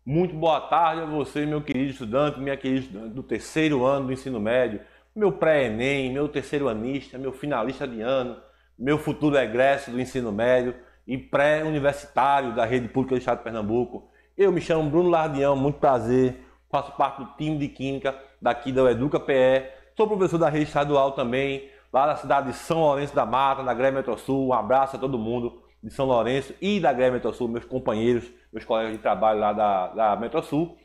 Muito boa tarde a você, meu querido estudante, minha querida estudante do terceiro ano do ensino médio, meu pré-ENEM, meu terceiro anista, meu finalista de ano, meu futuro egresso do ensino médio e pré-universitário da rede pública do estado de Pernambuco. Eu me chamo Bruno Lardião, muito prazer, faço parte do time de Química daqui da Educa PE, sou professor da rede estadual também, lá da cidade de São Lourenço da Mata, na Grêmio Metrosul. Um abraço a todo mundo de São Lourenço e da Grêmio Metrosul, meus companheiros, meus colegas de trabalho lá da Metrosul.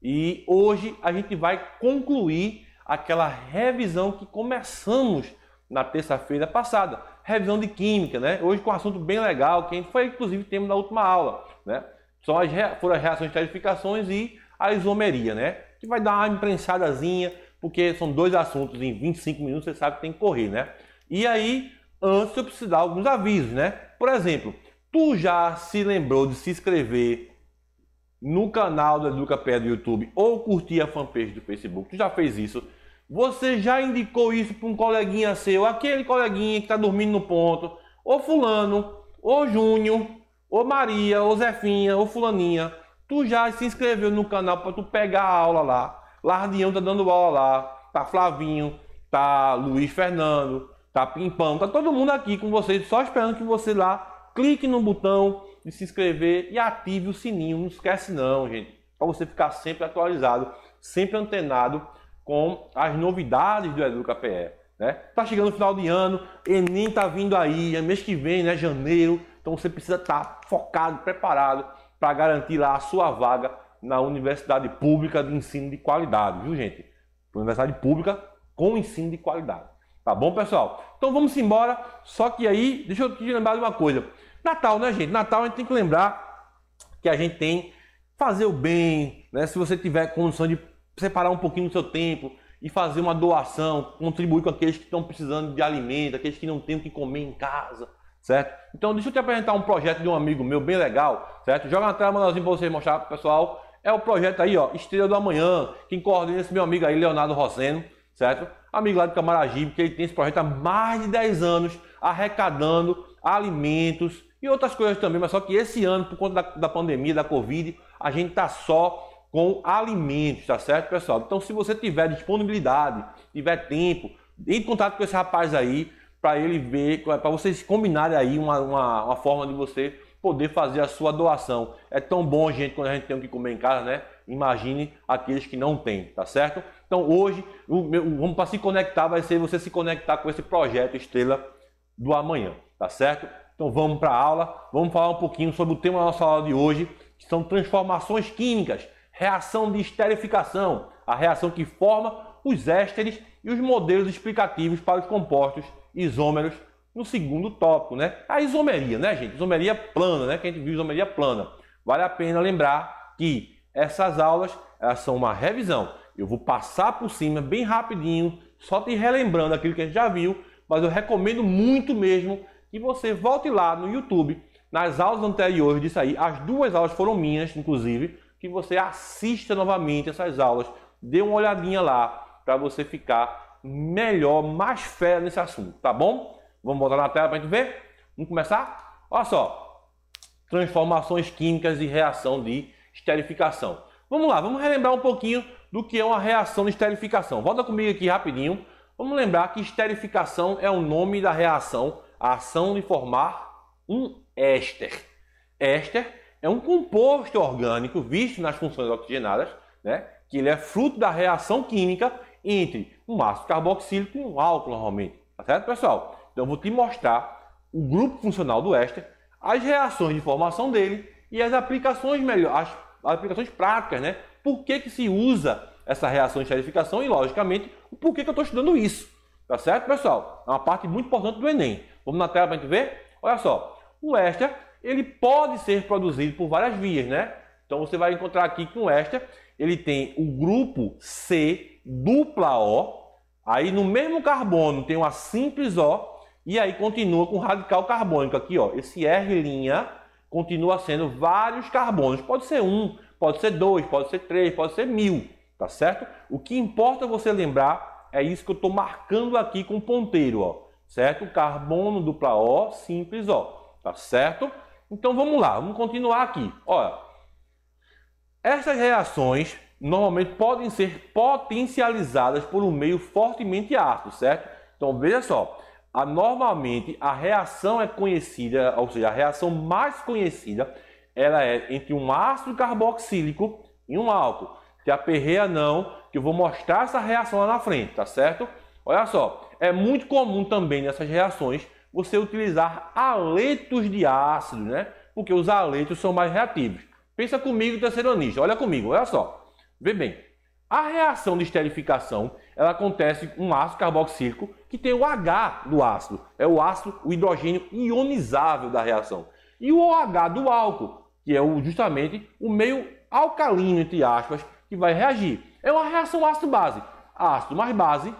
E hoje a gente vai concluir aquela revisão que começamos na terça-feira passada, revisão de Química, né? Hoje com um assunto bem legal, que a gente foi inclusive tema da última aula, né? Foram as reações de esterificações e a isomeria, né? Que vai dar uma imprensadazinha, porque são dois assuntos em 25 minutos, você sabe que tem que correr, né? E aí, antes eu preciso dar alguns avisos, né? Por exemplo, tu já se lembrou de se inscrever no canal do Educa PE do YouTube ou curtir a fanpage do Facebook? Tu já fez isso? Você já indicou isso para um coleguinha seu, aquele coleguinha que está dormindo no ponto, ou fulano, ou Júnior, ou Maria, ou Zefinha, ou fulaninha? Tu já se inscreveu no canal para tu pegar a aula lá? Lardião tá dando aula lá, tá Flavinho, tá Luiz Fernando, tá Pimpão, tá todo mundo aqui com vocês, só esperando que você lá clique no botão de se inscrever e ative o sininho. Não esquece não, gente, para você ficar sempre atualizado, sempre antenado com as novidades do Educa PE, né? Tá chegando o final de ano, Enem tá vindo aí, é mês que vem, né, janeiro, então você precisa estar focado, preparado para garantir lá a sua vaga na Universidade Pública de Ensino de Qualidade, viu, gente? Universidade Pública com ensino de qualidade. Tá bom, pessoal? Então vamos embora. Só que aí, deixa eu te lembrar de uma coisa. Natal, né, gente? Natal a gente tem que lembrar que a gente tem que fazer o bem, né? Se você tiver condição de separar um pouquinho do seu tempo e fazer uma doação, contribuir com aqueles que estão precisando de alimento, aqueles que não têm o que comer em casa, certo? Então deixa eu te apresentar um projeto de um amigo meu bem legal, certo? Joga na tela, mandalzinho para você mostrar pro pessoal. É o projeto aí, ó, Estrela do Amanhã. Quem coordena esse meu amigo aí, Leonardo Roseno, certo? Amigo lá de Camaragibe, que ele tem esse projeto há mais de 10 anos, arrecadando alimentos e outras coisas também, mas só que esse ano, por conta da pandemia, da Covid, a gente tá só com alimentos, tá certo, pessoal? Então, se você tiver disponibilidade, tiver tempo, entre em contato com esse rapaz aí, para ele ver, para vocês combinarem aí uma forma de você poder fazer a sua doação. É tão bom, gente, quando a gente tem o que comer em casa, né? Imagine aqueles que não têm, tá certo? Então hoje, vamos para se conectar, vai ser você se conectar com esse projeto Estrela do Amanhã, tá certo? Então vamos para a aula, vamos falar um pouquinho sobre o tema da nossa aula de hoje, que são transformações químicas, reação de esterificação, a reação que forma os ésteres e os modelos explicativos para os compostos isômeros no segundo tópico, né? A isomeria, né, gente? Isomeria plana, né? Que a gente viu isomeria plana. Vale a pena lembrar que essas aulas, elas são uma revisão. Eu vou passar por cima bem rapidinho, só te relembrando aquilo que a gente já viu, mas eu recomendo muito mesmo que você volte lá no YouTube, nas aulas anteriores disso aí. As duas aulas foram minhas, inclusive, que você assista novamente essas aulas, dê uma olhadinha lá, para você ficar melhor, mais fera nesse assunto, tá bom? Vamos botar na tela para a gente ver? Vamos começar? Olha só, transformações químicas e reação de esterificação. Vamos lá, vamos relembrar um pouquinho do que é uma reação de esterificação. Volta comigo aqui rapidinho. Vamos lembrar que esterificação é o nome da reação, a ação de formar um éster. Éster é um composto orgânico visto nas funções oxigenadas, né? Que ele é fruto da reação química entre um ácido carboxílico e um álcool normalmente. Tá certo, pessoal? Então eu vou te mostrar o grupo funcional do éster, as reações de formação dele e as aplicações as aplicações práticas, né? Por que se usa essa reação de esterificação e, logicamente, o porquê que eu estou estudando isso. Tá certo, pessoal? É uma parte muito importante do Enem. Vamos na tela para a gente ver? Olha só, o éster ele pode ser produzido por várias vias, né? Então você vai encontrar aqui que o éster ele tem o grupo C dupla O, aí no mesmo carbono tem uma simples O, e aí continua com o radical carbônico aqui, ó. Esse R' continua sendo vários carbonos. Pode ser um, pode ser 2, pode ser 3, pode ser 1000, tá certo? O que importa você lembrar é isso que eu estou marcando aqui com ponteiro, ó, certo? Carbono dupla O simples O, tá certo? Então vamos lá, vamos continuar aqui. Olha, essas reações normalmente podem ser potencializadas por um meio fortemente ácido, certo? Então veja só, normalmente a reação é conhecida, ou seja, a reação mais conhecida, ela é entre um ácido carboxílico e um álcool. Te aperreia não, que eu vou mostrar essa reação lá na frente, tá certo? Olha só, é muito comum também nessas reações você utilizar haletos de ácido, né? Porque os haletos são mais reativos. Pensa comigo, terceironista, olha comigo, olha só. Vê bem, a reação de esterificação, ela acontece com um ácido carboxílico que tem o H do ácido. É o ácido, o hidrogênio ionizável da reação. E o OH do álcool, que é justamente o meio alcalino, entre aspas, que vai reagir. É uma reação ácido-base. Ácido mais base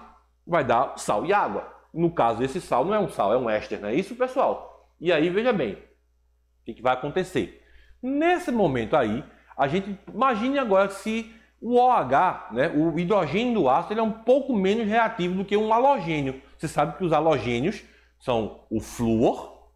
vai dar sal e água. No caso, esse sal não é um sal, é um éster, não é isso, pessoal? E aí, veja bem, o que vai acontecer? Nesse momento aí, a gente imagine agora que se o OH, né, o hidrogênio do ácido, ele é um pouco menos reativo do que um halogênio. Você sabe que os halogênios são o flúor,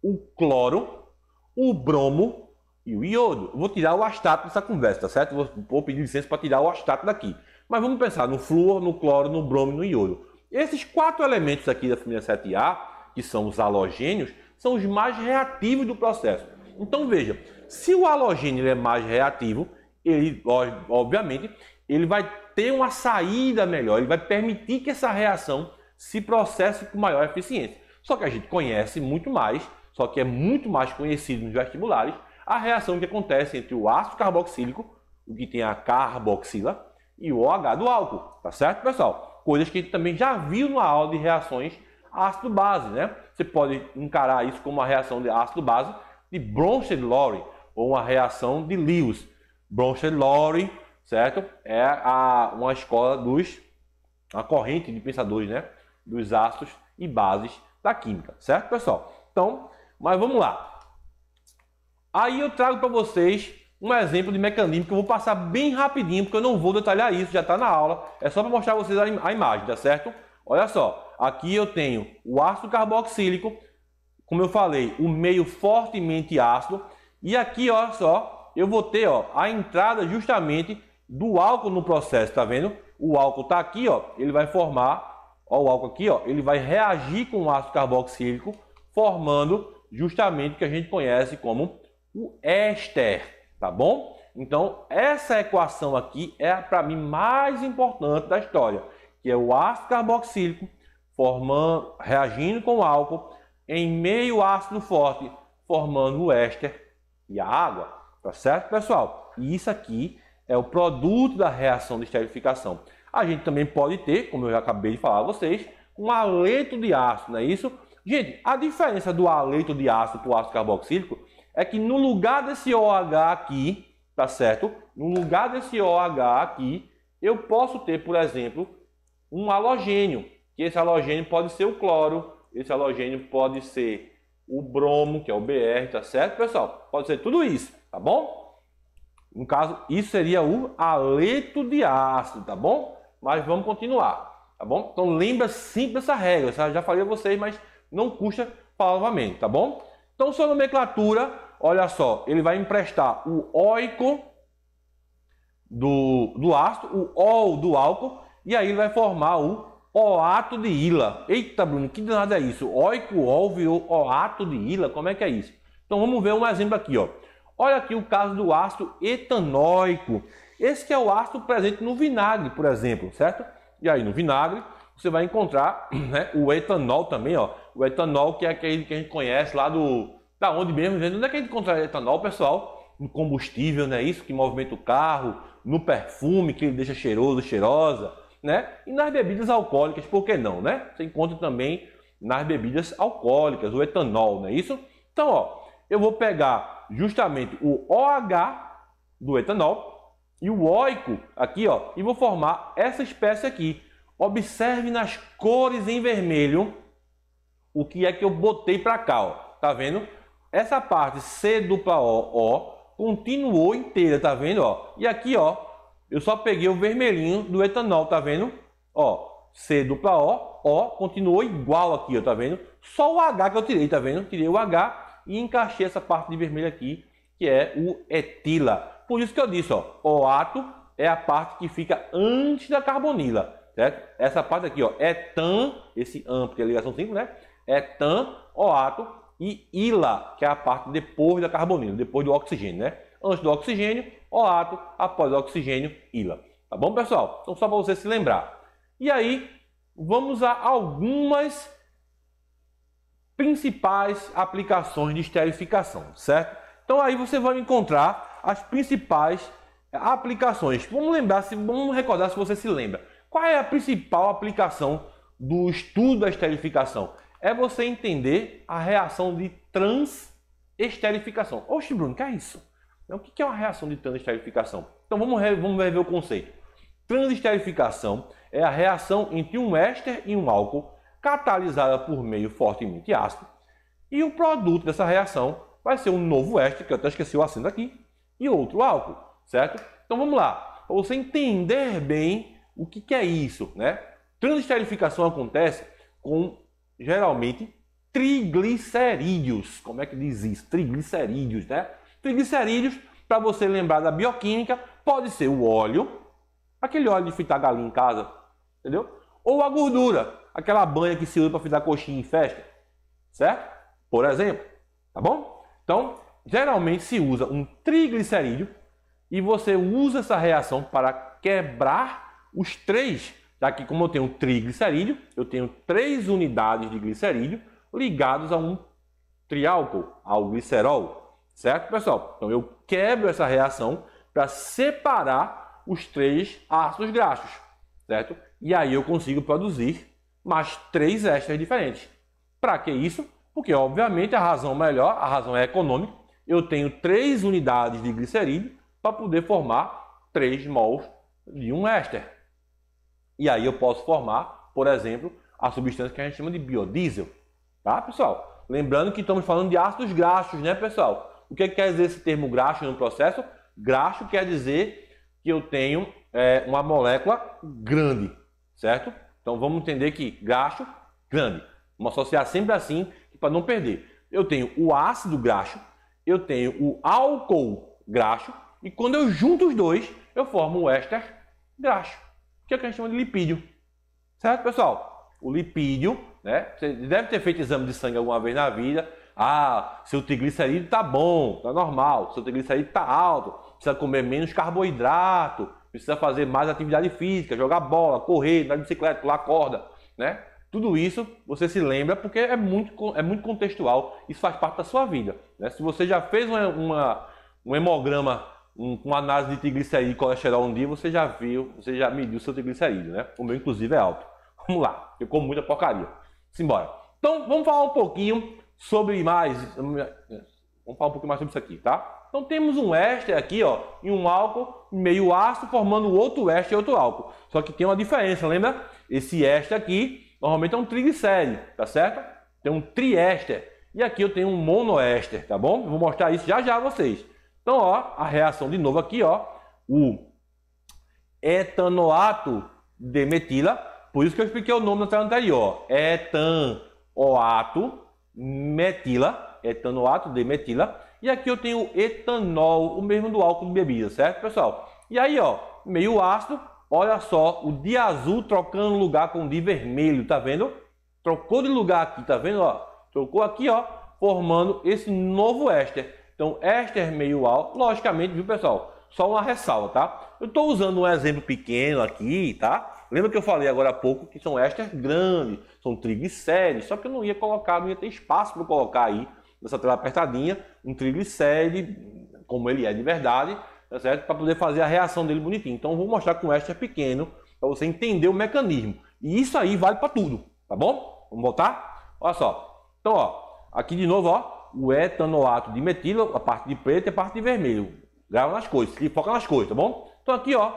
o cloro, o bromo e o iodo. Eu vou tirar o astato dessa conversa, tá certo? Vou pedir licença para tirar o astato daqui. Mas vamos pensar no flúor, no cloro, no bromo e no iodo. Esses 4 elementos aqui da família 7A, que são os halogênios, são os mais reativos do processo. Então veja, se o halogênio é mais reativo, ele, obviamente, ele vai ter uma saída melhor, ele vai permitir que essa reação se processe com maior eficiência. Só que a gente conhece muito mais, só que é muito mais conhecido nos vestibulares, a reação que acontece entre o ácido carboxílico, o que tem a carboxila, e o OH do álcool, tá certo, pessoal? Coisas que a gente também já viu na aula de reações ácido-base, né? Você pode encarar isso como uma reação de ácido-base de Bronsted-Lowry ou uma reação de Lewis. Bronsted-Lowry, certo? É uma escola a corrente de pensadores, né? Dos ácidos e bases da química, certo, pessoal? Então, mas vamos lá. Aí eu trago para vocês um exemplo de mecanismo que eu vou passar bem rapidinho, porque eu não vou detalhar isso, já está na aula. É só para mostrar para vocês a imagem, tá certo? Olha só, aqui eu tenho o ácido carboxílico, como eu falei, o meio fortemente ácido. E aqui, olha só, eu vou ter a entrada justamente do álcool no processo, tá vendo? O álcool está aqui, ó, ele vai formar, ó, o álcool aqui, ó, ele vai reagir com o ácido carboxílico, formando justamente o que a gente conhece como o éster. Tá bom? Então, essa equação aqui é para mim mais importante da história, que é o ácido carboxílico reagindo com o álcool em meio ácido forte, formando o éster e a água. Tá certo, pessoal? E isso aqui é o produto da reação de esterificação. A gente também pode ter, como eu já acabei de falar a vocês, um haleto de ácido, não é isso? Gente, a diferença do haleto de ácido para o ácido carboxílico é que no lugar desse OH aqui, tá certo? No lugar desse OH aqui, eu posso ter, por exemplo, um halogênio. Que esse halogênio pode ser o cloro, esse halogênio pode ser o bromo, que é o Br, tá certo, pessoal? Pode ser tudo isso, tá bom? No caso, isso seria o haleto de ácido, tá bom? Mas vamos continuar, tá bom? Então lembra sempre dessa regra, eu já falei a vocês, mas não custa falar novamente, tá bom? Então sua nomenclatura, olha só, ele vai emprestar o óico do ácido, o ol do álcool, e aí ele vai formar o oato de Ila. Eita, Bruno, que danado é isso? Óico, ol virou oato de Ila, como é que é isso? Então vamos ver um exemplo aqui, ó. Olha aqui o caso do ácido etanóico. Esse que é o ácido presente no vinagre, por exemplo, certo? E aí no vinagre você vai encontrar, né, o etanol também, ó. O etanol que é aquele que a gente conhece lá da onde mesmo, onde é que a gente encontra etanol, pessoal? No combustível, né? Isso que movimenta o carro, no perfume que ele deixa cheiroso, cheirosa, né? E nas bebidas alcoólicas, por que não, né? Você encontra também nas bebidas alcoólicas, o etanol, não é isso? Então, ó, eu vou pegar justamente o OH do etanol e o óico aqui, ó, e vou formar essa espécie aqui. Observe nas cores em vermelho o que é que eu botei para cá, ó. Tá vendo? Essa parte C dupla O, continuou inteira, tá vendo, ó? E aqui, ó, eu só peguei o vermelhinho do etanol, tá vendo? Ó, C dupla O, continuou igual aqui, ó, tá vendo? Só o H que eu tirei, tá vendo? Tirei o H e encaixei essa parte de vermelho aqui, que é o etila. Por isso que eu disse, ó, OAto é a parte que fica antes da carbonila, certo? Essa parte aqui, ó, etan, esse an, porque é ligação simples, né? Etan, OAto e ila, que é a parte depois da carbonila, depois do oxigênio, né? Antes do oxigênio, OAto, após o oxigênio, ila. Tá bom, pessoal? Então, só para você se lembrar. E aí, vamos a algumas principais aplicações de esterificação, certo? Então, aí você vai encontrar as principais aplicações. Vamos recordar se você se lembra. Qual é a principal aplicação do estudo da esterificação? É você entender a reação de transesterificação. Oxe, Bruno, o que é isso? O que é uma reação de transesterificação? Então, vamos rever o conceito. Transesterificação é a reação entre um éster e um álcool catalisada por meio fortemente ácido, e o produto dessa reação vai ser um novo éster, que eu até esqueci o acento aqui, e outro álcool, certo? Então vamos lá, para você entender bem o que é isso, né? Transesterificação acontece com, geralmente, triglicerídeos. Como é que diz isso? Triglicerídeos, né? Triglicerídeos, para você lembrar da bioquímica, pode ser o óleo, aquele óleo de fritar galinha em casa, entendeu? Ou a gordura, aquela banha que se usa para fritar coxinha em festa, certo? Por exemplo, tá bom? Então, geralmente se usa um triglicerídeo e você usa essa reação para quebrar os três, já que como eu tenho um triglicerídeo, eu tenho 3 unidades de glicerídeo ligados a um triálcool, ao glicerol, certo, pessoal? Então eu quebro essa reação para separar os 3 ácidos graxos, certo? E aí eu consigo produzir mais 3 ésteres diferentes. Para que isso? Porque, obviamente, a razão melhor, a razão é econômica. Eu tenho 3 unidades de glicerídeo para poder formar 3 mols de um éster. E aí eu posso formar, por exemplo, a substância que a gente chama de biodiesel. Tá, pessoal? Lembrando que estamos falando de ácidos graxos, né, pessoal? O que quer dizer esse termo graxo no processo? Graxo quer dizer que eu tenho uma molécula grande, certo? Então vamos entender que graxo, grande. Vamos associar sempre assim, para não perder. Eu tenho o ácido graxo, eu tenho o álcool graxo, e quando eu junto os dois, eu formo o éster graxo, que é o que a gente chama de lipídio. Certo, pessoal? O lipídio, né? Você deve ter feito exame de sangue alguma vez na vida. Ah, seu triglicerídeo está bom, está normal. Seu triglicerídeo está alto, precisa comer menos carboidrato, precisa fazer mais atividade física, jogar bola, correr, andar de bicicleta, pular corda, né? Tudo isso você se lembra porque é muito contextual, isso faz parte da sua vida, né? Se você já fez um hemograma com análise de triglicerídeo e colesterol um dia, você já mediu seu triglicerídeo, né? O meu, inclusive, é alto. Vamos lá, eu como muita porcaria. Simbora. Então, vamos falar um pouquinho sobre sobre isso aqui, tá? Então, temos um éster aqui, ó, e um álcool meio ácido formando outro éster e outro álcool. Só que tem uma diferença, lembra? Esse éster aqui, normalmente é um triglicéride, tá certo? Tem um triéster. E aqui eu tenho um monoéster, tá bom? Eu vou mostrar isso já a vocês. Então, ó, a reação de novo aqui, ó, o etanoato de metila, por isso que eu expliquei o nome na tela anterior, etanoato metila, etanoato de metila, e aqui eu tenho etanol, o mesmo do álcool de bebida, certo, pessoal? E aí, ó, meio ácido, olha só, o de azul trocando lugar com o de vermelho, tá vendo? Trocou de lugar aqui, tá vendo, ó? Trocou aqui, ó, formando esse novo éster. Então, éster meio alto, logicamente, viu, pessoal? Só uma ressalva, tá? Eu estou usando um exemplo pequeno aqui, tá? Lembra que eu falei agora há pouco que são ésteres grandes, são triglicérides, só que eu não ia ter espaço para colocar aí, nessa tela apertadinha, um triglicéride, como ele é de verdade, tá certo? Para poder fazer a reação dele bonitinho. Então, eu vou mostrar com éster pequeno, para você entender o mecanismo. E isso aí vale para tudo, tá bom? Vamos voltar? Olha só. Então, ó, aqui de novo, ó, o etanoato de metila, a parte de preto e a parte de vermelho. Grava nas cores, se foca nas cores, tá bom? Então aqui, ó,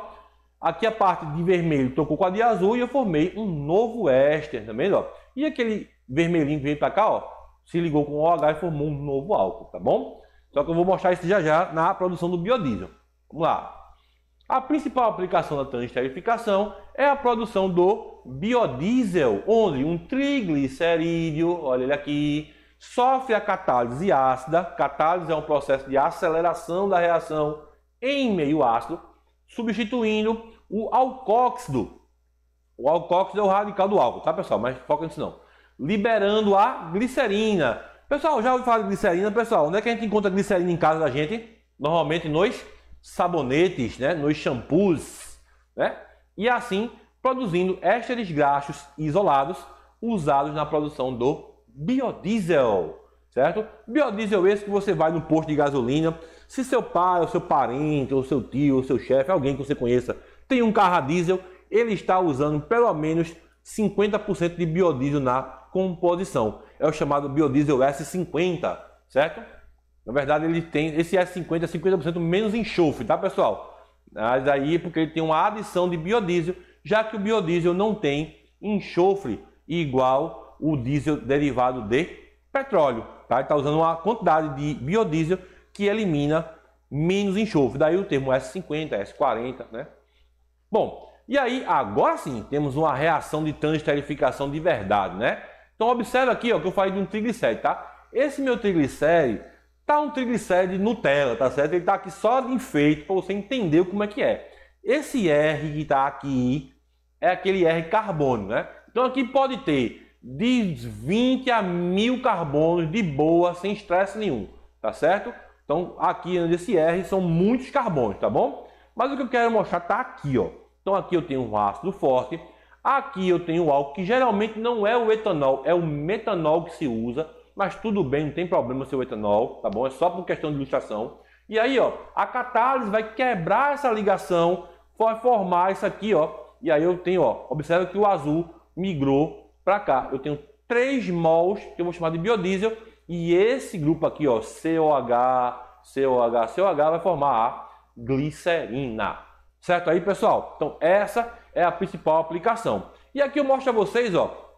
aqui a parte de vermelho trocou com a de azul e eu formei um novo éster, tá vendo, ó? E aquele vermelhinho que veio para cá, ó, se ligou com o OH e formou um novo álcool, tá bom? Só que eu vou mostrar isso já já na produção do biodiesel. Vamos lá. A principal aplicação da transesterificação é a produção do biodiesel, onde um triglicerídeo, olha ele aqui, sofre a catálise ácida. Catálise é um processo de aceleração da reação em meio ácido, substituindo o alcóxido. O alcóxido é o radical do álcool, tá pessoal? Mas foca nisso não. Liberando a glicerina. Pessoal, já ouviu falar de glicerina, pessoal? Onde é que a gente encontra glicerina em casa da gente? Normalmente nos sabonetes, né? Nos shampoos, né? E assim, produzindo ésteres graxos isolados, usados na produção do biodiesel, certo? Biodiesel esse que você vai no posto de gasolina, se seu pai, ou seu parente, ou seu tio, ou seu chefe, alguém que você conheça, tem um carro a diesel, ele está usando pelo menos 50% de biodiesel na composição. É o chamado biodiesel S50, certo? Na verdade, ele tem esse S50 é 50% menos enxofre, tá, pessoal? Mas aí porque ele tem uma adição de biodiesel, já que o biodiesel não tem enxofre igual o diesel derivado de petróleo, tá? Ele está usando uma quantidade de biodiesel que elimina menos enxofre. Daí o termo S50, S40, né? Bom, e aí agora sim temos uma reação de transesterificação de verdade, né? Então observa aqui, ó, que eu falei de um triglicéride, tá? Esse meu triglicéride tá um triglicéride Nutella, tá certo? Ele tá aqui só de enfeite para você entender como é que é. Esse R que tá aqui é aquele R carbono, né? Então aqui pode ter de 20 a 1000 carbonos de boa, sem estresse nenhum, tá certo? Então aqui nesse R são muitos carbonos, tá bom? Mas o que eu quero mostrar tá aqui, ó. Então aqui eu tenho um ácido forte, aqui eu tenho o álcool, que geralmente não é o etanol, é o metanol que se usa, mas tudo bem, não tem problema ser o etanol, tá bom? É só por questão de ilustração. E aí, ó, a catálise vai quebrar essa ligação, vai formar isso aqui, ó. E aí eu tenho, ó, observa que o azul migrou para cá. Eu tenho 3 mols, que eu vou chamar de biodiesel, e esse grupo aqui, ó, COH, vai formar a glicerina. Certo aí, pessoal? Então, essa é a principal aplicação. E aqui eu mostro a vocês, ó,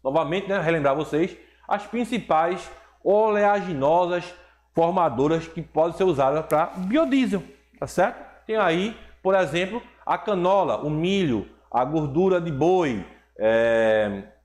novamente, né, relembrar vocês, as principais oleaginosas formadoras que podem ser usadas para biodiesel, tá certo? Tem aí, por exemplo, a canola, o milho, a gordura de boi,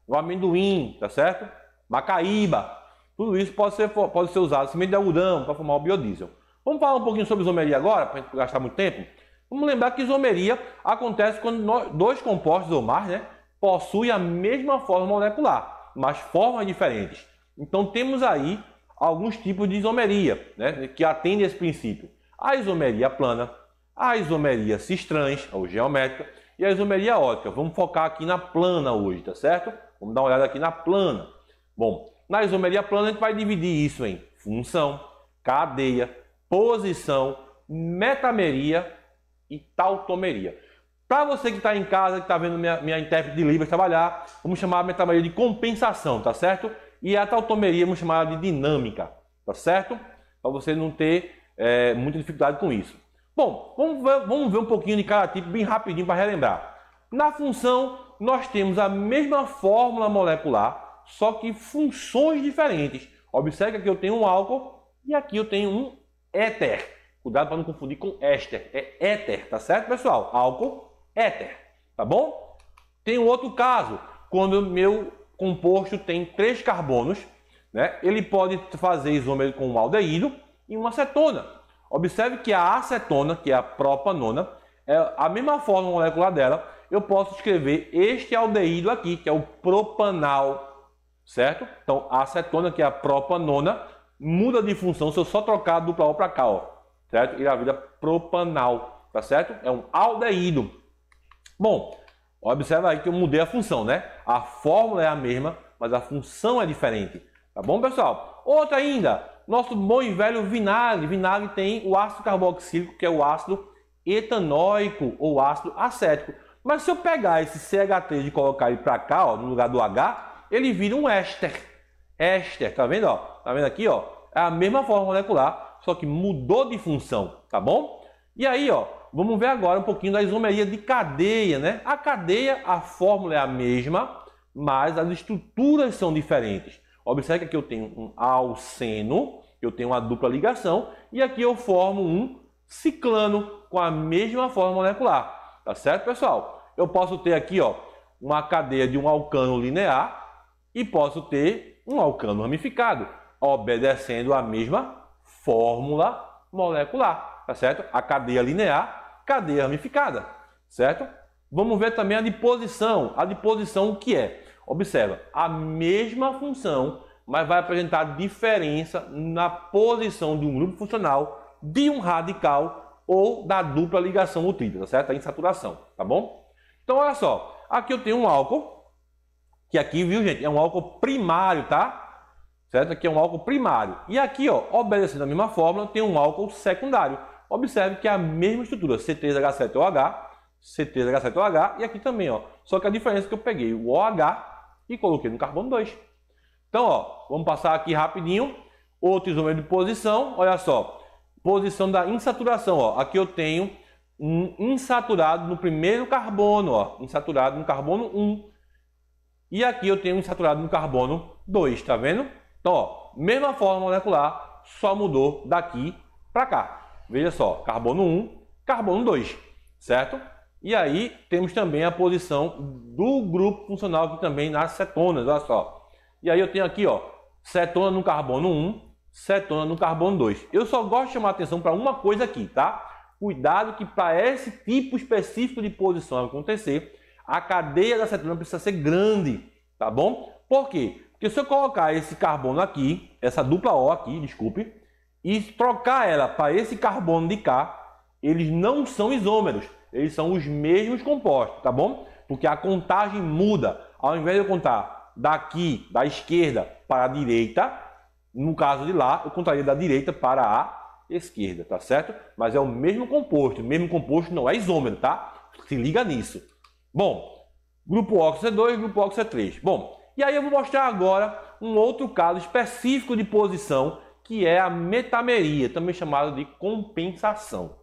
o amendoim, tá certo? Macaíba, tudo isso pode ser usado, semente de algodão, para formar o biodiesel. Vamos falar um pouquinho sobre isomeria agora, para a gente gastar muito tempo? Vamos lembrar que isomeria acontece quando dois compostos ou mais, né, possuem a mesma forma molecular, mas formas diferentes. Então temos aí alguns tipos de isomeria, né, que atendem a esse princípio. A isomeria plana, a isomeria cis-trans, ou geométrica, e a isomeria ótica. Vamos focar aqui na plana hoje, tá certo? Vamos dar uma olhada aqui na plana. Bom, na isomeria plana a gente vai dividir isso em função, cadeia, posição, metameria e tautomeria. Para você que está em casa, que está vendo minha intérprete de Libras trabalhar, vamos chamar a metameria de compensação, tá certo? E a tautomeria vamos chamar de dinâmica, tá certo? Para você não ter muita dificuldade com isso. Bom, vamos ver um pouquinho de cada tipo bem rapidinho para relembrar. Na função, nós temos a mesma fórmula molecular, só que funções diferentes. Observe que aqui eu tenho um álcool e aqui eu tenho um éter. Cuidado para não confundir com éster. É éter, tá certo, pessoal? Álcool, éter, tá bom? Tem um outro caso, quando o meu composto tem 3 carbonos, né? Ele pode fazer isômero com um aldeído e uma acetona. Observe que a acetona, que é a propanona, é a mesma forma molecular dela. Eu posso escrever este aldeído aqui, que é o propanal, certo? Então, a acetona, que é a propanona, muda de função se eu só trocar do O para cá, ó, certo? E a vida propanal, tá certo? É um aldeído. Bom, observa aí que eu mudei a função, né? A fórmula é a mesma, mas a função é diferente. Tá bom, pessoal? Outra ainda, nosso bom e velho vinagre. Vinagre tem o ácido carboxílico, que é o ácido etanóico ou ácido acético. Mas se eu pegar esse CH3 e colocar ele para cá, ó, no lugar do H, ele vira um éster. Éster, tá vendo? Ó? Tá vendo aqui? Ó? É a mesma forma molecular, só que mudou de função, tá bom? E aí, ó, vamos ver agora um pouquinho da isomeria de cadeia, né? A cadeia, a fórmula é a mesma, mas as estruturas são diferentes. Observe que aqui eu tenho um alceno Eu tenho uma dupla ligação e aqui eu formo um ciclano com a mesma forma molecular. Tá certo, pessoal? Eu posso ter aqui, ó, uma cadeia de um alcano linear e posso ter um alcano ramificado, obedecendo a mesma fórmula molecular, tá certo? A cadeia linear, cadeia ramificada, certo? Vamos ver também a disposição. A disposição o que é? Observa, a mesma função, mas vai apresentar diferença na posição de um grupo funcional, de um radical ou da dupla ligação nutrida, tá certo? A insaturação, tá bom? Então, olha só, aqui eu tenho um álcool, que aqui, viu, gente, é um álcool primário, tá? Certo? Aqui é um álcool primário. E aqui, ó, obedecendo a mesma fórmula, tem um álcool secundário. Observe que é a mesma estrutura, C3H7OH, C3H7OH, e aqui também, ó. Só que a diferença é que eu peguei o OH e coloquei no carbono 2. Então, ó, vamos passar aqui rapidinho. Outro isômero de posição, olha só. Posição da insaturação, ó. Aqui eu tenho um insaturado no primeiro carbono, ó. Insaturado no carbono 1. E aqui eu tenho um insaturado no carbono 2, tá vendo? Então, ó, mesma forma molecular, só mudou daqui para cá. Veja só, carbono 1, carbono 2, certo? E aí temos também a posição do grupo funcional aqui também nas cetonas, olha só. E aí eu tenho aqui, ó, cetona no carbono 1, cetona no carbono 2. Eu só gosto de chamar a atenção para uma coisa aqui, tá? Cuidado que para esse tipo específico de posição acontecer, a cadeia da cetona precisa ser grande, tá bom? Por quê? Porque se eu colocar esse carbono aqui, essa dupla O aqui, desculpe, e trocar ela para esse carbono de cá, eles não são isômeros, eles são os mesmos compostos, tá bom? Porque a contagem muda. Ao invés de eu contar daqui, da esquerda para a direita, no caso de lá, eu contaria da direita para a esquerda, tá certo? Mas é o mesmo composto não é isômero, tá? Se liga nisso. Bom, grupo óxido C2, grupo óxido C3. Bom, e aí eu vou mostrar agora um outro caso específico de posição, que é a metameria, também chamada de compensação.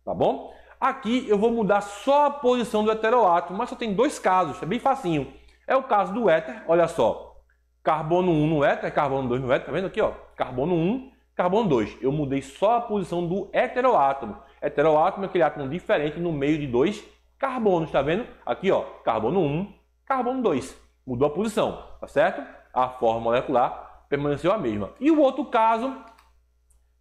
Tá bom? Aqui eu vou mudar só a posição do heteroátomo, mas só tem dois casos, é bem facinho. É o caso do éter, olha só. Carbono 1 no éter, carbono 2 no éter, tá vendo aqui, ó? Carbono 1, carbono 2. Eu mudei só a posição do heteroátomo. Heteroátomo é aquele átomo diferente no meio de dois carbonos, tá vendo? Aqui, ó, carbono 1, carbono 2. Mudou a posição, tá certo? A forma molecular permaneceu a mesma. E o outro caso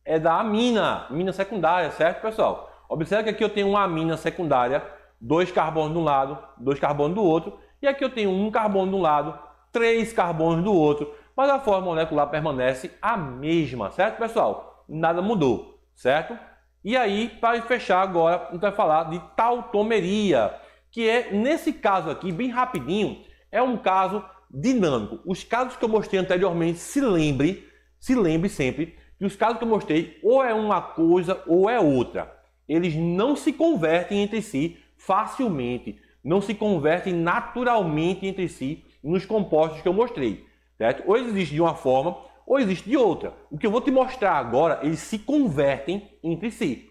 é da amina secundária, certo, pessoal? Observe que aqui eu tenho uma amina secundária, 2 carbonos de um lado, 2 carbonos do outro, e aqui eu tenho 1 carbono de um lado, 3 carbonos do outro, mas a forma molecular permanece a mesma, certo, pessoal? Nada mudou, certo? E aí, para fechar agora, a gente vai falar de tautomeria, que é, nesse caso aqui, bem rapidinho, é um caso dinâmico. Os casos que eu mostrei anteriormente, se lembre sempre que os casos que eu mostrei ou é uma coisa ou é outra. Eles não se convertem entre si facilmente, não se convertem naturalmente entre si nos compostos que eu mostrei, certo? Ou existe de uma forma ou existe de outra. O que eu vou te mostrar agora, eles se convertem entre si.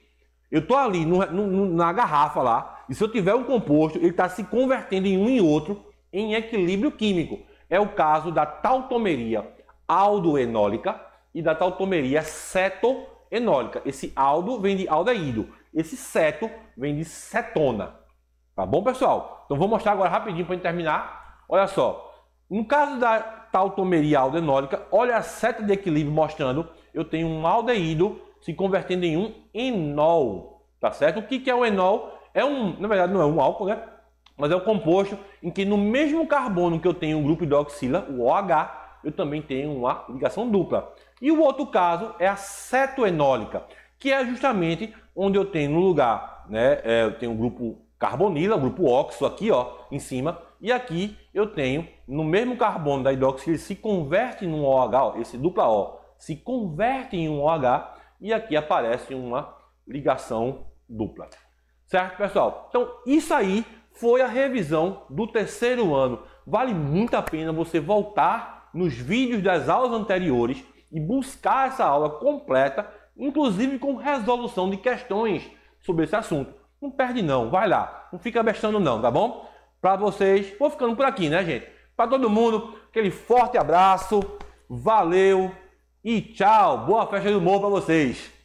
Eu estou ali na garrafa lá, e se eu tiver um composto, ele está se convertendo em um e outro em equilíbrio químico. É o caso da tautomeria aldoenólica e da tautomeria cetoenólica. Esse aldo vem de aldeído, esse ceto vem de cetona. Tá bom, pessoal? Então vou mostrar agora rapidinho para terminar. Olha só, no caso da tautomeria aldoenólica, olha a seta de equilíbrio mostrando eu tenho um aldeído se convertendo em um enol, tá certo? O que é o enol? Na verdade não é um álcool, né? Mas é o composto em que no mesmo carbono que eu tenho o grupo hidroxila, o OH, eu também tenho uma ligação dupla. E o outro caso é a cetoenólica, que é justamente onde eu tenho no lugar, né? Eu tenho o grupo carbonila, o grupo óxido aqui, ó, em cima, e aqui eu tenho no mesmo carbono da hidroxila, ele se converte em um OH, ó, esse dupla O se converte em um OH e aqui aparece uma ligação dupla. Certo, pessoal? Então, isso aí foi a revisão do terceiro ano. Vale muito a pena você voltar nos vídeos das aulas anteriores e buscar essa aula completa, inclusive com resolução de questões sobre esse assunto. Não perde não, vai lá, não fica bestando não, tá bom? Para vocês, vou ficando por aqui, né, gente? Para todo mundo, aquele forte abraço, valeu, E tchau, boa festa do humor para vocês.